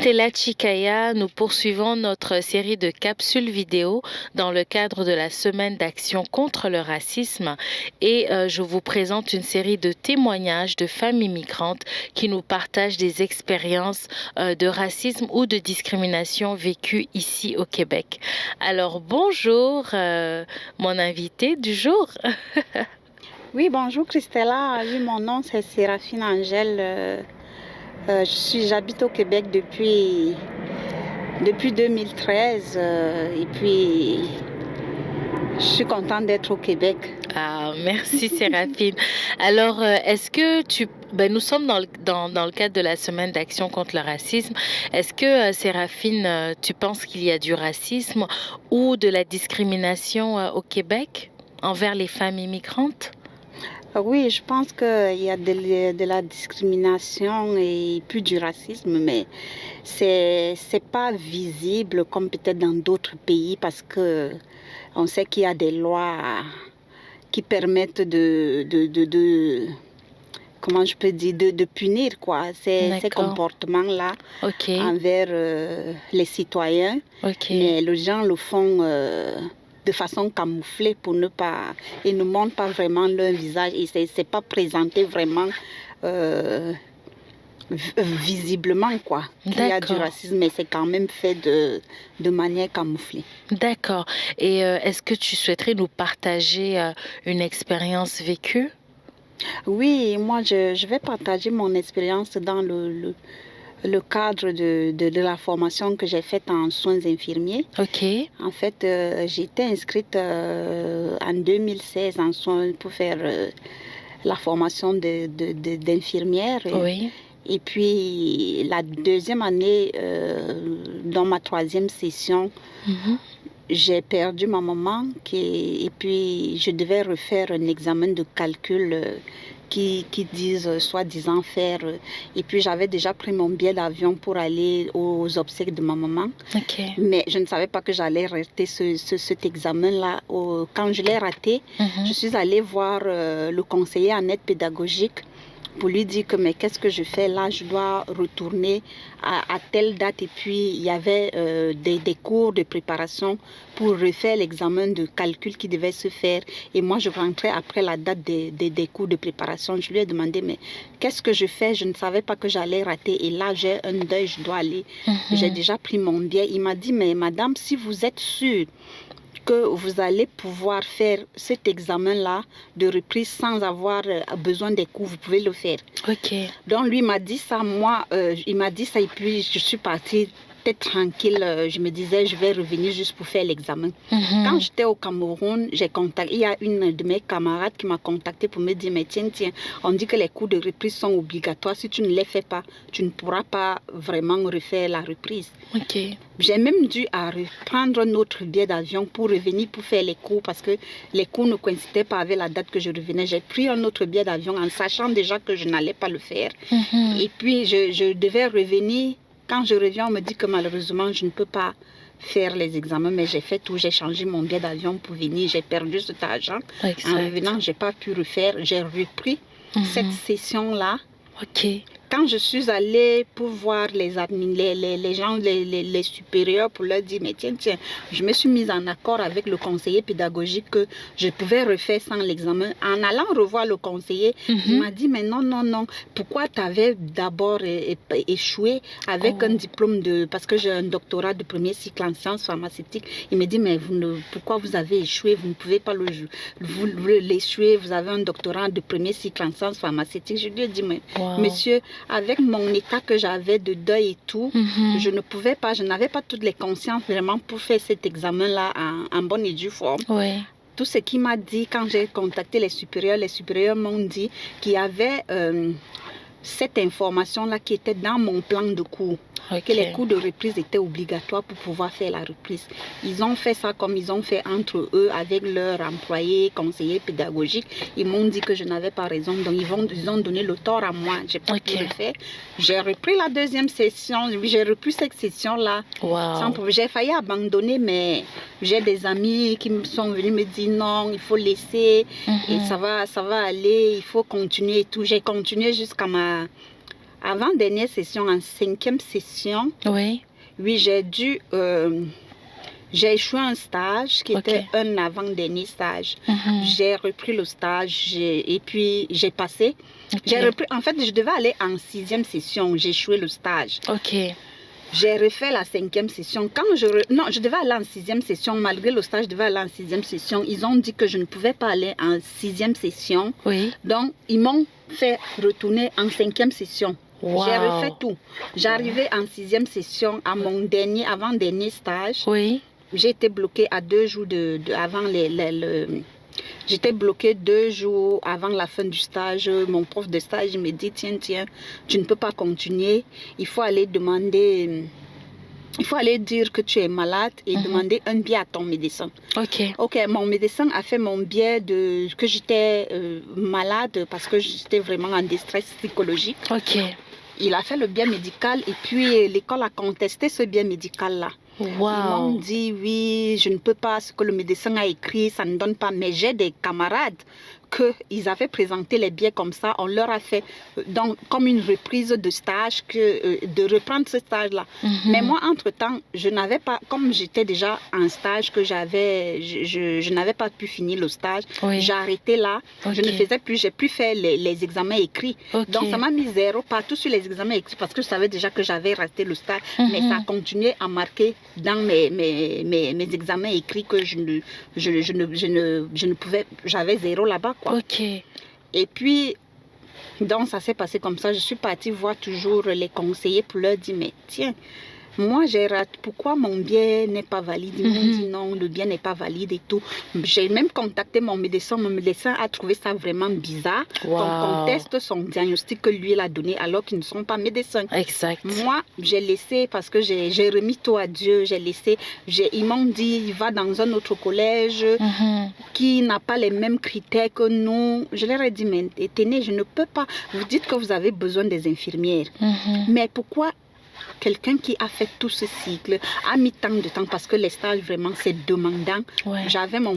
Stella Chikaya, nous poursuivons notre série de capsules vidéo dans le cadre de la semaine d'action contre le racisme et je vous présente une série de témoignages de femmes immigrantes qui nous partagent des expériences de racisme ou de discrimination vécues ici au Québec. Alors bonjour mon invité du jour. Oui, bonjour Christella. Oui, mon nom c'est Séraphine Angèle. J'habite au Québec depuis 2013 et puis je suis contente d'être au Québec. Ah, merci Séraphine. Alors, est-ce que nous sommes dans le cadre de la semaine d'action contre le racisme. Est-ce que, Séraphine, tu penses qu'il y a du racisme ou de la discrimination au Québec envers les femmes immigrantes? Oui, je pense qu'il y a de la discrimination et puis du racisme, mais c'est pas visible comme peut-être dans d'autres pays parce que on sait qu'il y a des lois qui permettent comment je peux dire, de punir quoi, ces comportements-là envers les citoyens. Mais les gens le font de façon camouflée pour ne pas... Ils ne montrent pas vraiment leur visage et c'est pas présenté vraiment visiblement quoi. Il y a du racisme, mais c'est quand même fait de manière camouflée. D'accord. Et est-ce que tu souhaiterais nous partager une expérience vécue? Oui, moi je vais partager mon expérience dans le cadre de la formation que j'ai faite en soins infirmiers. En fait, j'ai été inscrite en 2016 en soins pour faire la formation d'infirmière. Oui. Et puis, la deuxième année, dans ma troisième session, j'ai perdu ma maman et puis je devais refaire un examen de calcul qui disent soi-disant faire. Et puis j'avais déjà pris mon billet d'avion pour aller aux obsèques de ma maman. Mais je ne savais pas que j'allais rater cet examen-là. Quand je l'ai raté, je suis allée voir le conseiller en aide pédagogique pour lui dire que mais qu'est-ce que je fais là, je dois retourner à telle date. Et puis il y avait des cours de préparation pour refaire l'examen de calcul qui devait se faire. Et moi je rentrais après la date des cours de préparation. Je lui ai demandé mais qu'est-ce que je fais, je ne savais pas que j'allais rater. Et là j'ai un deuil, je dois aller. J'ai déjà pris mon billet. Il m'a dit mais madame, si vous êtes sûre que vous allez pouvoir faire cet examen-là de reprise sans avoir besoin des cours, vous pouvez le faire. Donc lui m'a dit ça, moi, il m'a dit ça et puis je suis partie tranquille, je me disais je vais revenir juste pour faire l'examen. Quand j'étais au Cameroun, il y a une de mes camarades qui m'a contacté pour me dire mais tiens, on dit que les cours de reprise sont obligatoires, si tu ne les fais pas, tu ne pourras pas vraiment refaire la reprise. J'ai même dû reprendre un autre billet d'avion pour revenir pour faire les cours parce que les cours ne coïncidaient pas avec la date que je revenais. J'ai pris un autre billet d'avion en sachant déjà que je n'allais pas le faire. Et puis je devais revenir. Quand je reviens, on me dit que malheureusement, je ne peux pas faire les examens, mais j'ai fait tout, j'ai changé mon billet d'avion pour venir, j'ai perdu cet argent. En revenant, je n'ai pas pu refaire, j'ai repris cette session-là. Quand je suis allée pour voir les gens, les supérieurs pour leur dire, mais tiens, je me suis mise en accord avec le conseiller pédagogique que je pouvais refaire sans l'examen. En allant revoir le conseiller, il m'a dit, mais non, pourquoi tu avais d'abord échoué avec un diplôme parce que j'ai un doctorat de premier cycle en sciences pharmaceutiques. Il me dit, mais pourquoi vous avez échoué, vous ne pouvez pas l'échouer, vous avez un doctorat de premier cycle en sciences pharmaceutiques. Je lui ai dit, mais monsieur, avec mon état que j'avais de deuil et tout, je ne pouvais pas, je n'avais pas toutes les consciences vraiment pour faire cet examen-là en bonne et due forme. Tout ce qu'il m'a dit quand j'ai contacté les supérieurs m'ont dit qu'il y avait cette information-là qui était dans mon plan de cours. Que les cours de reprise étaient obligatoires pour pouvoir faire la reprise. Ils ont fait ça comme ils ont fait entre eux avec leurs employés, conseillers pédagogiques. Ils m'ont dit que je n'avais pas raison, donc ils ont donné le tort à moi. J'ai pas pu le faire. J'ai repris la deuxième session, j'ai repris cette session-là. J'ai failli abandonner, mais j'ai des amis qui me sont venus me dire non, il faut laisser, et ça va aller, il faut continuer et tout. J'ai continué jusqu'à Avant-dernière session, en 5e session, Oui. Oui, j'ai échoué un stage qui était un avant-dernier stage. J'ai repris le stage et puis j'ai passé. J'ai repris, en fait, je devais aller en 6e session. J'ai échoué le stage. J'ai refait la 5e session. Non, je devais aller en 6e session. Malgré le stage, je devais aller en 6e session. Ils ont dit que je ne pouvais pas aller en 6e session. Oui. Donc, ils m'ont fait retourner en 5e session. Wow. J'ai refait tout. J'arrivais en 6e session à mon avant-dernier stage. Oui. J'ai été bloquée à 2 jours avant J'étais bloquée 2 jours avant la fin du stage. Mon prof de stage me dit, tiens, tu ne peux pas continuer. Il faut aller demander... Il faut aller dire que tu es malade et demander un billet à ton médecin. Ok, mon médecin a fait mon billet que j'étais malade parce que j'étais vraiment en détresse psychologique. Il a fait le billet médical et puis l'école a contesté ce billet médical-là. Wow. Ils m'ont dit, oui, je ne peux pas, ce que le médecin a écrit, ça ne donne pas. Mais j'ai des camarades qu'ils avaient présenté les billets comme ça. On leur a fait comme une reprise de stage, de reprendre ce stage-là. Mais moi, entre-temps, je n'avais pas, comme j'étais déjà en stage, que je n'avais pas pu finir le stage. J'ai arrêté là. Je ne faisais plus, j'ai plus fait les examens écrits. Donc, ça m'a mis 0 partout sur les examens écrits parce que je savais déjà que j'avais raté le stage. Mais ça a continué à marquer dans mes examens écrits que je ne pouvais, j'avais 0 là-bas. Et puis, donc ça s'est passé comme ça. Je suis partie voir toujours les conseillers pour leur dire, mais tiens, moi j'ai raté, pourquoi mon billet n'est pas valide? Ils m'ont dit non, le billet n'est pas valide et tout. J'ai même contacté mon médecin a trouvé ça vraiment bizarre. Qu'on conteste son diagnostic que lui il a donné alors qu'ils ne sont pas médecins. Exact. Moi, j'ai laissé, parce que j'ai remis tout à Dieu, j'ai laissé, ils m'ont dit, il va dans un autre collège qui n'a pas les mêmes critères que nous. Je leur ai dit, mais tenez, je ne peux pas. Vous dites que vous avez besoin des infirmières. Mais pourquoi quelqu'un qui a fait tout ce cycle a mis tant de temps parce que les stages vraiment c'est demandant. J'avais mon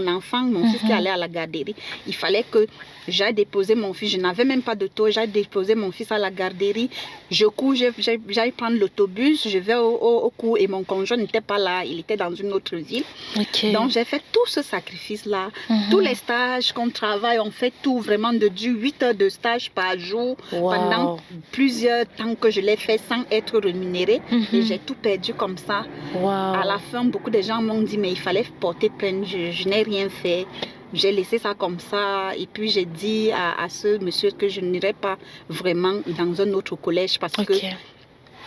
enfant, mon fils qui allait à la garderie. Il fallait que j'aille déposer mon fils. Je n'avais même pas d'auto. J'aille déposer mon fils à la garderie. Je cours, j'aille prendre l'autobus. Je vais au cours et mon conjoint n'était pas là. Il était dans une autre ville. Donc j'ai fait tout ce sacrifice-là. Tous les stages qu'on travaille, on fait tout vraiment de 8 heures de stage par jour pendant plusieurs temps que je l'ai fait sans être rémunérée. Et j'ai tout perdu comme ça. À la fin, beaucoup de gens m'ont dit mais il fallait porter plainte. Je n'ai rien fait. J'ai laissé ça comme ça et puis j'ai dit à ce monsieur que je n'irai pas vraiment dans un autre collège parce que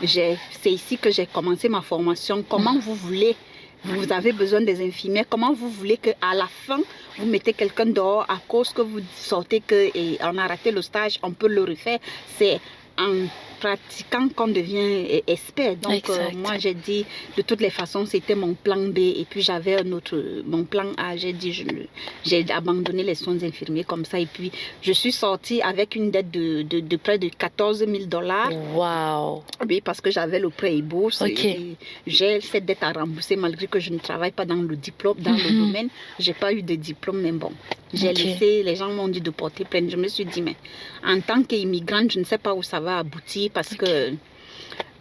c'est ici que j'ai commencé ma formation. Comment vous voulez, vous avez besoin des infirmières, comment vous voulez qu'à la fin, vous mettez quelqu'un dehors à cause que vous sortez qu'on a raté le stage, on peut le refaire. C'est en pratiquant qu'on devient expert. Donc moi j'ai dit de toutes les façons c'était mon plan B et puis j'avais mon plan A. J'ai dit j'ai abandonné les soins infirmiers comme ça et puis je suis sortie avec une dette de près de 14 000 $. Wow. Oui, parce que j'avais le prêt et bourse. Et j'ai cette dette à rembourser malgré que je ne travaille pas dans le diplôme, dans le domaine. J'ai pas eu de diplôme, mais bon. J'ai laissé, les gens m'ont dit de porter plainte. Je me suis dit, mais en tant qu'immigrante, je ne sais pas où ça va aboutir parce que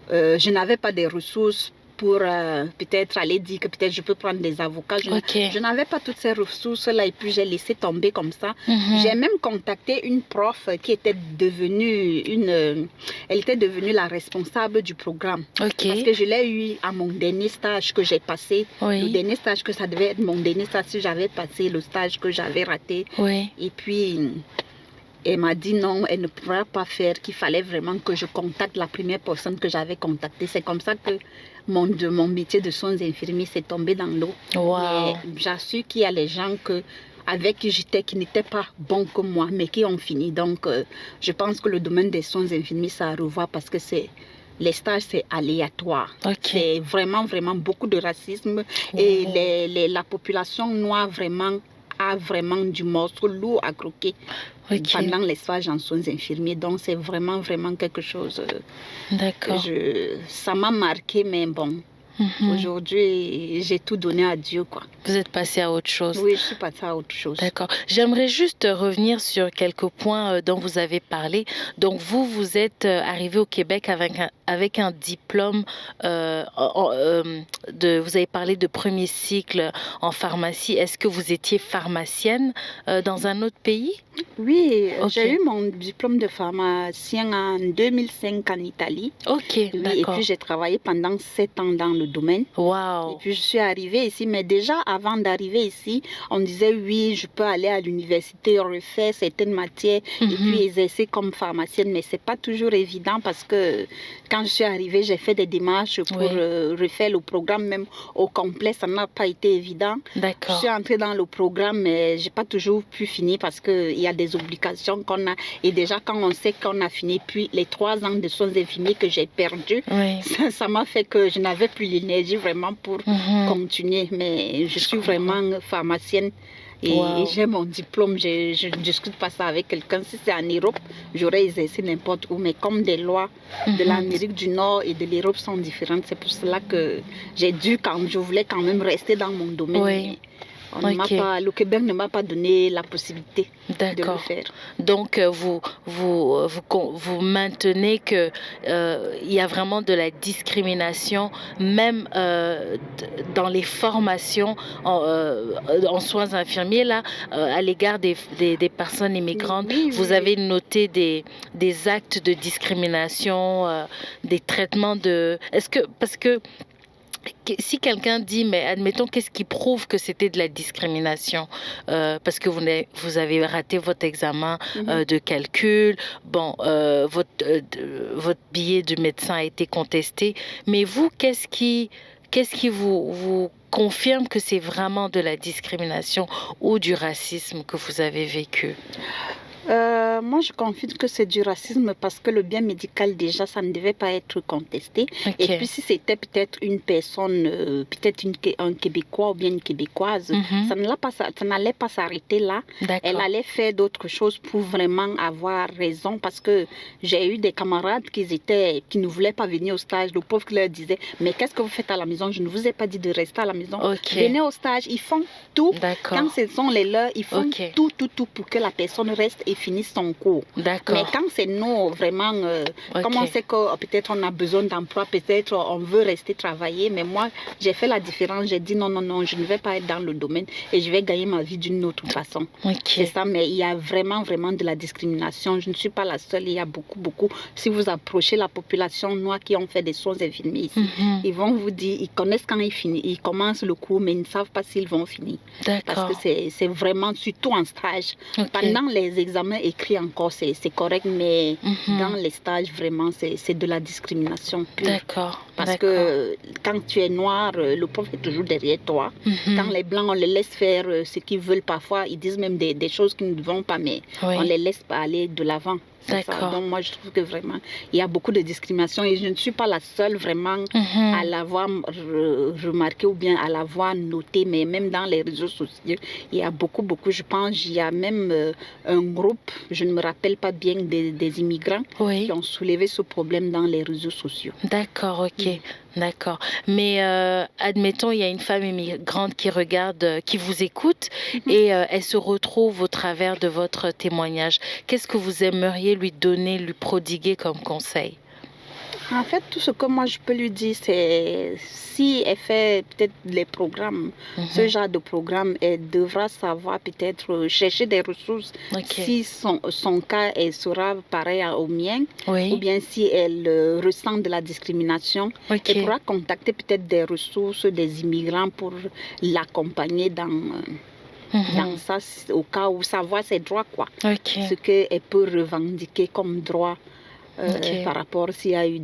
je n'avais pas des ressources pour peut-être aller dire que peut-être je peux prendre des avocats. Je n'avais pas toutes ces ressources-là et puis j'ai laissé tomber comme ça. J'ai même contacté une prof qui était devenue elle était devenue la responsable du programme. Parce que je l'ai eu à mon dernier stage que j'ai passé. Le dernier stage que ça devait être mon dernier stage si j'avais passé le stage que j'avais raté. Et puis... elle m'a dit non, elle ne pourra pas faire, qu'il fallait vraiment que je contacte la première personne que j'avais contactée. C'est comme ça que mon métier de soins infirmiers s'est tombé dans l'eau. J'assure qu'il y a les gens avec qui j'étais qui n'étaient pas bons que moi, mais qui ont fini. Donc, je pense que le domaine des soins infirmiers, ça a à revoir parce que les stages, c'est aléatoire. C'est vraiment, vraiment beaucoup de racisme. Et la population noire a vraiment du morceau lourd à croquer pendant les stages en soins infirmiers. Donc, c'est vraiment, vraiment quelque chose. D'accord. Ça m'a marqué, mais bon, Aujourd'hui, j'ai tout donné à Dieu, quoi. Vous êtes passé à autre chose. Oui, je suis passée à autre chose. D'accord. J'aimerais juste revenir sur quelques points dont vous avez parlé. Donc, vous êtes arrivé au Québec avec un diplôme vous avez parlé de premier cycle en pharmacie. Est-ce que vous étiez pharmacienne dans un autre pays? Oui, j'ai eu mon diplôme de pharmacien en 2005 en Italie. Ok, oui, d'accord. Et puis j'ai travaillé pendant 7 ans dans le domaine. Wow. Et puis je suis arrivée ici, mais déjà avant d'arriver ici, on disait oui, je peux aller à l'université, refaire certaines matières et puis exercer comme pharmacienne, mais c'est pas toujours évident parce que quand je suis arrivée, j'ai fait des démarches pour refaire le programme même au complet, ça n'a pas été évident. D'accord. Je suis entrée dans le programme, mais j'ai pas toujours pu finir parce que il y a des obligations qu'on a. Et déjà, quand on sait qu'on a fini, puis les 3 ans de soins infirmiers que j'ai perdus, ça m'a fait que je n'avais plus l'énergie vraiment pour continuer. Mais je suis vraiment pharmacienne et j'ai mon diplôme. Je ne discute pas ça avec quelqu'un. Si c'est en Europe, j'aurais exercé n'importe où. Mais comme des lois de l'Amérique du Nord et de l'Europe sont différentes, c'est pour cela que j'ai dû, quand je voulais quand même rester dans mon domaine. Le Québec ne m'a pas donné la possibilité de le faire. Donc, vous maintenez qu'il y a vraiment de la discrimination, même dans les formations en soins infirmiers, là, à l'égard des personnes immigrantes. Vous avez noté des actes de discrimination, des traitements de... Parce que si quelqu'un dit, mais admettons, qu'est-ce qui prouve que c'était de la discrimination parce que vous avez raté votre examen de calcul, bon, votre billet du médecin a été contesté, mais vous, qu'est-ce qui vous confirme que c'est vraiment de la discrimination ou du racisme que vous avez vécu? Moi, je confirme que c'est du racisme parce que le bien médical, déjà, ça ne devait pas être contesté. Et puis, si c'était peut-être une personne, peut-être un Québécois ou bien une Québécoise, ça n'allait pas s'arrêter là. Elle allait faire d'autres choses pour vraiment avoir raison parce que j'ai eu des camarades qui ne voulaient pas venir au stage. Le pauvre leur disait, mais qu'est-ce que vous faites à la maison? Je ne vous ai pas dit de rester à la maison. Venez au stage. Ils font tout. Quand ce sont les leurs, ils font tout pour que la personne reste et finisse son cours. Mais quand c'est nous, vraiment, comme on sait que peut-être on a besoin d'emploi, peut-être on veut rester travailler, mais moi, j'ai fait la différence. J'ai dit non, je ne vais pas être dans le domaine et je vais gagner ma vie d'une autre façon. C'est ça, mais il y a vraiment de la discrimination. Je ne suis pas la seule, il y a beaucoup. Si vous approchez la population noire qui ont fait des soins infirmiers ici, ils vont vous dire, ils connaissent quand ils commencent le cours, mais ils ne savent pas s'ils vont finir. Parce que c'est vraiment, surtout en stage. Pendant les examens écrits encore, c'est correct, mais dans les stages, vraiment, c'est de la discrimination pure. Parce que quand tu es noir, le prof est toujours derrière toi. Quand les blancs, on les laisse faire ce qu'ils veulent parfois, ils disent même des choses qui ne vont pas, mais on les laisse pas aller de l'avant. Donc moi je trouve que vraiment il y a beaucoup de discrimination et je ne suis pas la seule vraiment à l'avoir remarqué ou bien à l'avoir noté, mais même dans les réseaux sociaux il y a beaucoup, je pense il y a même un groupe, je ne me rappelle pas bien, des immigrants qui ont soulevé ce problème dans les réseaux sociaux. D'accord, D'accord. Mais admettons, il y a une femme immigrante qui regarde, qui vous écoute et elle se retrouve au travers de votre témoignage. Qu'est-ce que vous aimeriez lui donner, lui prodiguer comme conseil? En fait, tout ce que moi je peux lui dire, c'est si elle fait peut-être les programmes, ce genre de programme, elle devra savoir peut-être chercher des ressources. Si son cas elle sera pareil au mien, ou bien si elle ressent de la discrimination, elle pourra contacter peut-être des ressources, des immigrants pour l'accompagner dans ça, au cas où savoir ses droits, quoi. Ce qu'elle peut revendiquer comme droit. Par rapport si elle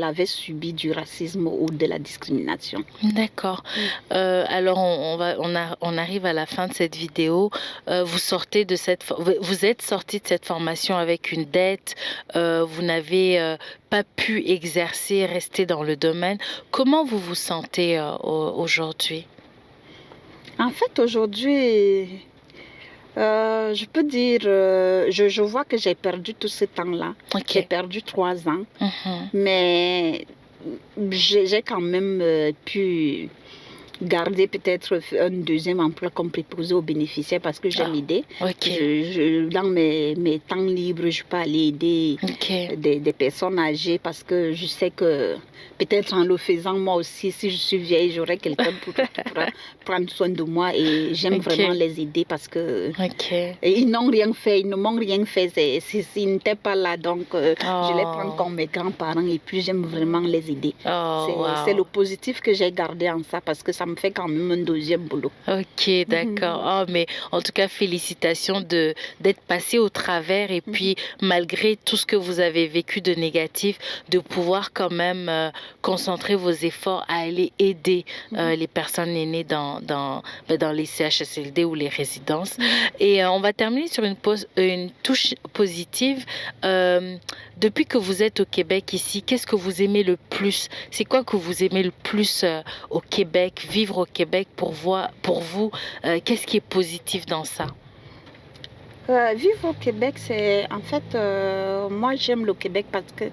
avait subi du racisme ou de la discrimination. D'accord. Alors on arrive à la fin de cette vidéo. Vous êtes sorti de cette formation avec une dette. Vous n'avez pas pu exercer, rester dans le domaine. Comment vous vous sentez aujourd'hui? En fait, aujourd'hui, je peux dire, je vois que j'ai perdu tout ce temps-là. J'ai perdu 3 ans. Mais j'ai quand même pu garder peut-être un deuxième emploi comme préposé aux bénéficiaires parce que j'aime aider. Dans mes temps libres, je peux aller aider des personnes âgées parce que je sais que peut-être en le faisant moi aussi, si je suis vieille, j'aurai quelqu'un pour prendre soin de moi et j'aime vraiment les aider parce que ils n'ont rien fait, ils ne m'ont rien fait, ils n'étaient pas là, donc je les prends comme mes grands-parents et puis j'aime vraiment les aider. C'est le positif que j'ai gardé en ça parce que ça me fait quand même un deuxième boulot. Ok, d'accord. Mais en tout cas, félicitations d'être passé au travers et puis malgré tout ce que vous avez vécu de négatif, de pouvoir quand même concentrer vos efforts à aller aider les personnes aînées dans les CHSLD ou les résidences. Et on va terminer sur une touche positive. Depuis que vous êtes au Québec ici, qu'est-ce que vous aimez le plus? C'est quoi que vous aimez le plus au Québec, vivre au Québec pour vous? Qu'est-ce qui est positif dans ça? Vivre au Québec, c'est en fait, moi j'aime le Québec parce que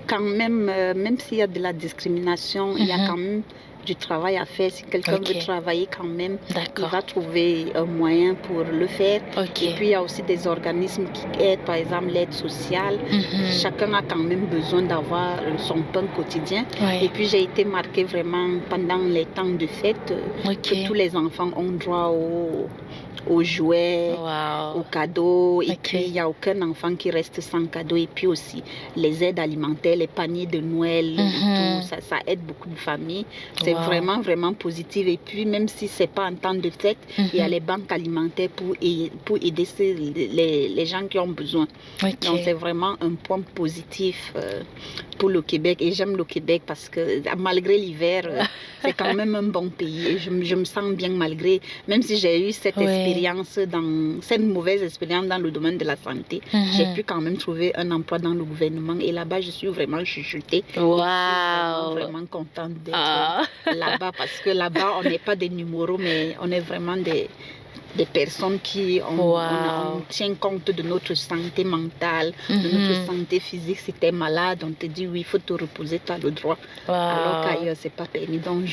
quand même, même s'il y a de la discrimination, il y a quand même du travail à faire. Si quelqu'un veut travailler quand même, il va trouver un moyen pour le faire. Et puis il y a aussi des organismes qui aident, par exemple l'aide sociale. Chacun a quand même besoin d'avoir son pain quotidien. Et puis j'ai été marquée vraiment pendant les temps de fête que tous les enfants ont droit aux jouets, aux cadeaux. Et puis il n'y a aucun enfant qui reste sans cadeau. Et puis aussi les aides alimentaires, les paniers de Noël, tout ça aide beaucoup de familles. C'est vraiment, vraiment positif. Et puis, même si ce n'est pas en temps de fête, il y a les banques alimentaires pour aider les gens qui ont besoin. Donc, c'est vraiment un point positif pour le Québec. Et j'aime le Québec parce que malgré l'hiver, c'est quand même un bon pays. Et je me sens bien malgré, même si j'ai eu cette cette mauvaise expérience dans le domaine de la santé, j'ai pu quand même trouver un emploi dans le gouvernement. Et là-bas, je suis vraiment chuchotée. Je suis vraiment contente d'être là-bas parce que là-bas, on n'est pas des numéros, mais on est vraiment des personnes qui on tient compte de notre santé mentale, de notre santé physique. Si tu es malade, on te dit oui, il faut te reposer, tu as le droit. Alors qu'ailleurs, ce n'est pas permis. Donc,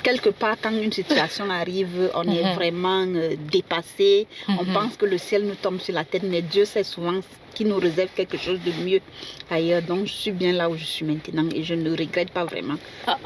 quelque part, quand une situation arrive, on est vraiment dépassé. On pense que le ciel nous tombe sur la tête, mais Dieu sait souvent qui nous réserve quelque chose de mieux ailleurs. Donc, je suis bien là où je suis maintenant et je ne regrette pas vraiment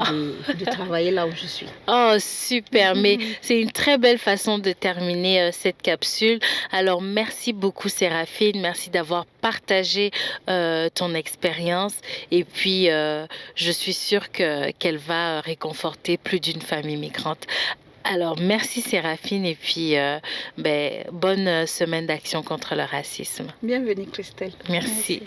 de travailler là où je suis. Oh, super. Mais c'est une très belle façon de terminer cette capsule. Alors, merci beaucoup, Séraphine. Merci d'avoir partagé ton expérience. Et puis, je suis sûre qu'elle va réconforter plus d'une famille migrante. Alors, merci Séraphine et puis bonne semaine d'action contre le racisme. Bienvenue Christelle. Merci.